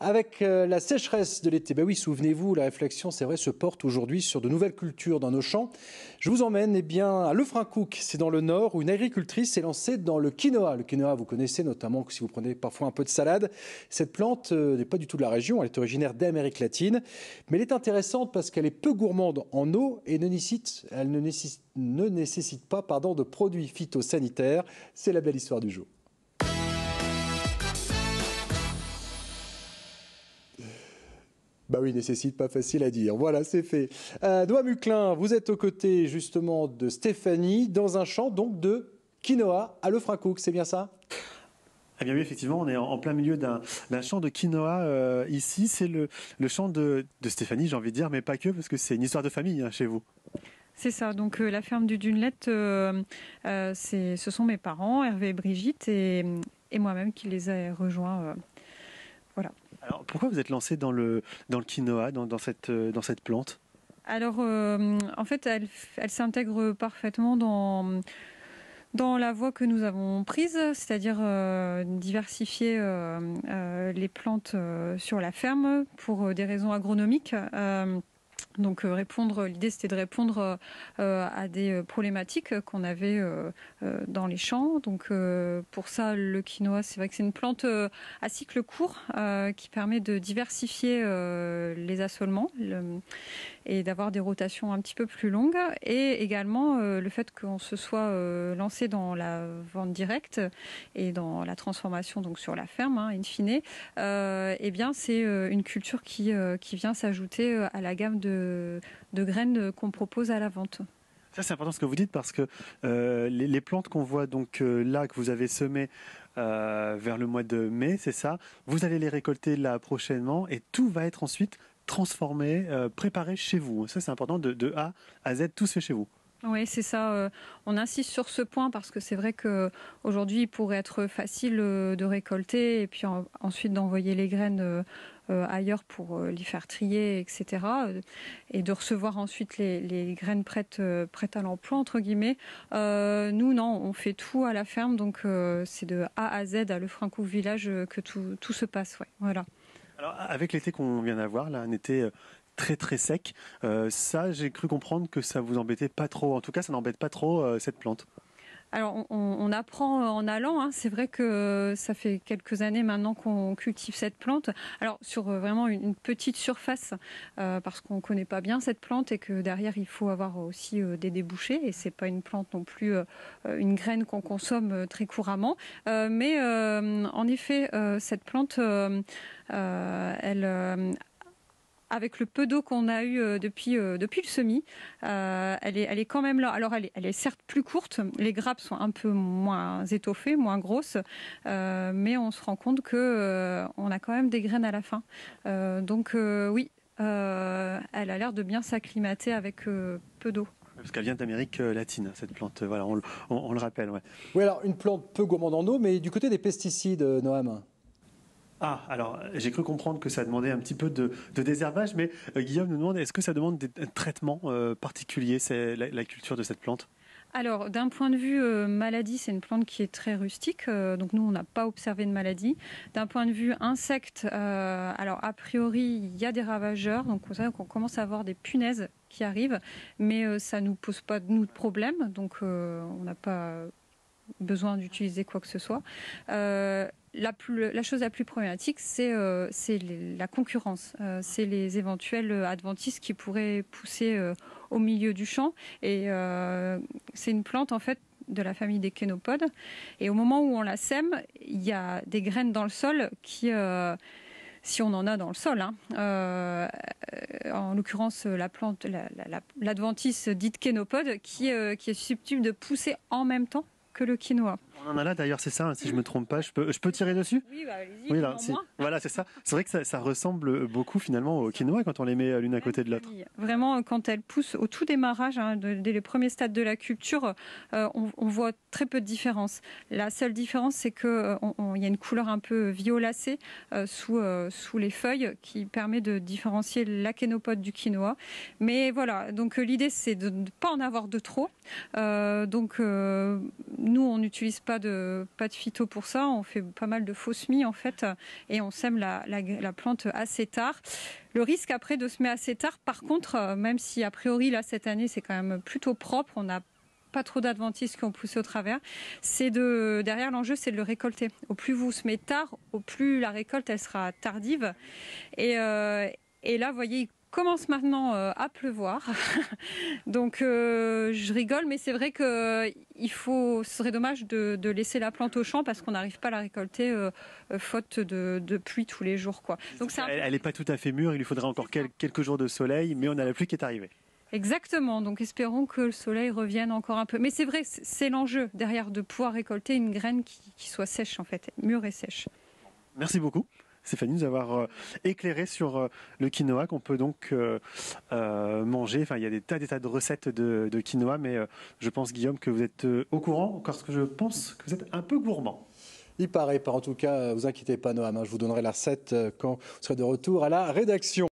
Avec la sécheresse de l'été, ben oui, souvenez-vous, la réflexion, c'est vrai, se porte aujourd'hui sur de nouvelles cultures dans nos champs. Je vous emmène à Lefrancouc, c'est dans le nord, où une agricultrice s'est lancée dans le quinoa. Le quinoa, vous connaissez notamment si vous prenez parfois un peu de salade. Cette plante n'est pas du tout de la région, elle est originaire d'Amérique latine, mais elle est intéressante parce qu'elle est peu gourmande en eau et ne nécessite pas de produits phytosanitaires. C'est la belle histoire du jour. Bah oui, nécessite, pas facile à dire. Voilà, c'est fait. Noa Muclin, vous êtes aux côtés justement de Stéphanie dans un champ donc de quinoa à Lefrancouc, c'est bien ça? Eh bien oui, effectivement, on est en plein milieu d'un champ de quinoa ici. C'est le champ de Stéphanie, j'ai envie de dire, mais pas que, parce que c'est une histoire de famille chez vous. C'est ça, donc la ferme du Dunelette, ce sont mes parents, Hervé et Brigitte, et moi-même qui les ai rejoints. Voilà. Alors pourquoi vous êtes lancé dans le quinoa, dans cette plante? Alors en fait, elle s'intègre parfaitement dans la voie que nous avons prise, c'est-à-dire diversifier les plantes sur la ferme pour des raisons agronomiques. Donc l'idée c'était de répondre à des problématiques qu'on avait dans les champs. Donc pour ça, le quinoa, c'est vrai que c'est une plante à cycle court qui permet de diversifier les assolements et d'avoir des rotations un petit peu plus longues. Et également le fait qu'on se soit lancé dans la vente directe et dans la transformation donc sur la ferme, in fine, eh bien c'est une culture qui vient s'ajouter à la gamme de graines qu'on propose à la vente. Ça, c'est important ce que vous dites parce que les plantes qu'on voit donc là, que vous avez semées vers le mois de mai, c'est ça, vous allez les récolter là prochainement et tout va être ensuite transformé, préparé chez vous. Ça, c'est important, de A à Z, tout se fait chez vous. Oui, c'est ça. On insiste sur ce point parce que c'est vrai qu'aujourd'hui, il pourrait être facile de récolter et puis ensuite d'envoyer les graines ailleurs pour les faire trier, etc. Et de recevoir ensuite les graines prêtes à l'emploi, entre guillemets. Nous, non, on fait tout à la ferme. Donc, c'est de A à Z à Lefrancouc Village que tout se passe. Ouais, voilà. Alors, avec l'été qu'on vient d'avoir, là, un été très très sec, ça, j'ai cru comprendre que ça vous embêtait pas trop. En tout cas, ça n'embête pas trop cette plante. Alors, on apprend en allant. C'est vrai que ça fait quelques années maintenant qu'on cultive cette plante. Alors, sur vraiment une petite surface, parce qu'on ne connaît pas bien cette plante et que derrière, il faut avoir aussi des débouchés. Et ce n'est pas une plante non plus, une graine qu'on consomme très couramment. Mais en effet, cette plante, avec le peu d'eau qu'on a eu depuis le semis, elle est quand même là. Alors elle est certes plus courte, les grappes sont un peu moins étoffées, moins grosses, mais on se rend compte que on a quand même des graines à la fin. Donc oui, elle a l'air de bien s'acclimater avec peu d'eau. Parce qu'elle vient d'Amérique latine, cette plante. Voilà, on le rappelle. Ouais. Oui, alors une plante peu gourmande en eau, mais du côté des pesticides, Noam. Ah, alors j'ai cru comprendre que ça demandait un petit peu de désherbage, mais Guillaume nous demande, est-ce que ça demande des traitements particuliers, c'est la culture de cette plante? Alors, d'un point de vue maladie, c'est une plante qui est très rustique, donc nous, on n'a pas observé de maladie. D'un point de vue insectes, alors a priori, il y a des ravageurs, donc c'est vrai qu'on commence à avoir des punaises qui arrivent, mais ça ne nous pose pas de problème, donc on n'a pas besoin d'utiliser quoi que ce soit. La chose la plus problématique, c'est la concurrence. C'est les éventuels adventices qui pourraient pousser au milieu du champ. Et c'est une plante, en fait, de la famille des kénopodes. Et au moment où on la sème, il y a des graines dans le sol qui... si on en a dans le sol, en l'occurrence la plante, l'adventice dite kénopode, qui est susceptible de pousser en même temps que le quinoa. On en a là d'ailleurs, c'est ça, si je ne me trompe pas. Je peux tirer dessus? Oui, bah, allez-y. Oui, là, voilà, c'est ça. C'est vrai que ça ressemble beaucoup finalement au quinoa quand on les met l'une à côté de l'autre. Vraiment, quand elles poussent au tout démarrage, dès les premiers stades de la culture, on voit très peu de différence. La seule différence, c'est qu'il y a une couleur un peu violacée sous les feuilles qui permet de différencier la kénopode du quinoa. Mais voilà, donc l'idée, c'est de ne pas en avoir de trop. Donc nous, on n'utilise pas pas de phyto pour ça. On fait pas mal de faux semis en fait, et on sème la plante assez tard. Le risque après de semer assez tard, par contre, même si a priori là cette année c'est quand même plutôt propre, on n'a pas trop d'adventices qui ont poussé au travers, derrière l'enjeu c'est de le récolter. Au plus vous semez tard, au plus la récolte elle sera tardive. Et là vous voyez, il commence maintenant à pleuvoir. Donc je rigole, mais c'est vrai que ce serait dommage de laisser la plante au champ parce qu'on n'arrive pas à la récolter faute de pluie tous les jours, quoi. Donc elle n'est pas tout à fait mûre, il lui faudra encore quelques jours de soleil, mais on a la pluie qui est arrivée. Exactement, donc espérons que le soleil revienne encore un peu. Mais c'est vrai, c'est l'enjeu derrière de pouvoir récolter une graine qui soit sèche en fait, mûre et sèche. Merci beaucoup Stéphanie, de nous avoir éclairé sur le quinoa qu'on peut donc manger. Enfin, il y a des tas de recettes de quinoa, mais je pense, Guillaume, que vous êtes au courant, parce que je pense que vous êtes un peu gourmand. Il paraît pas, en tout cas, vous inquiétez pas Noam, je vous donnerai la recette quand vous serez de retour à la rédaction.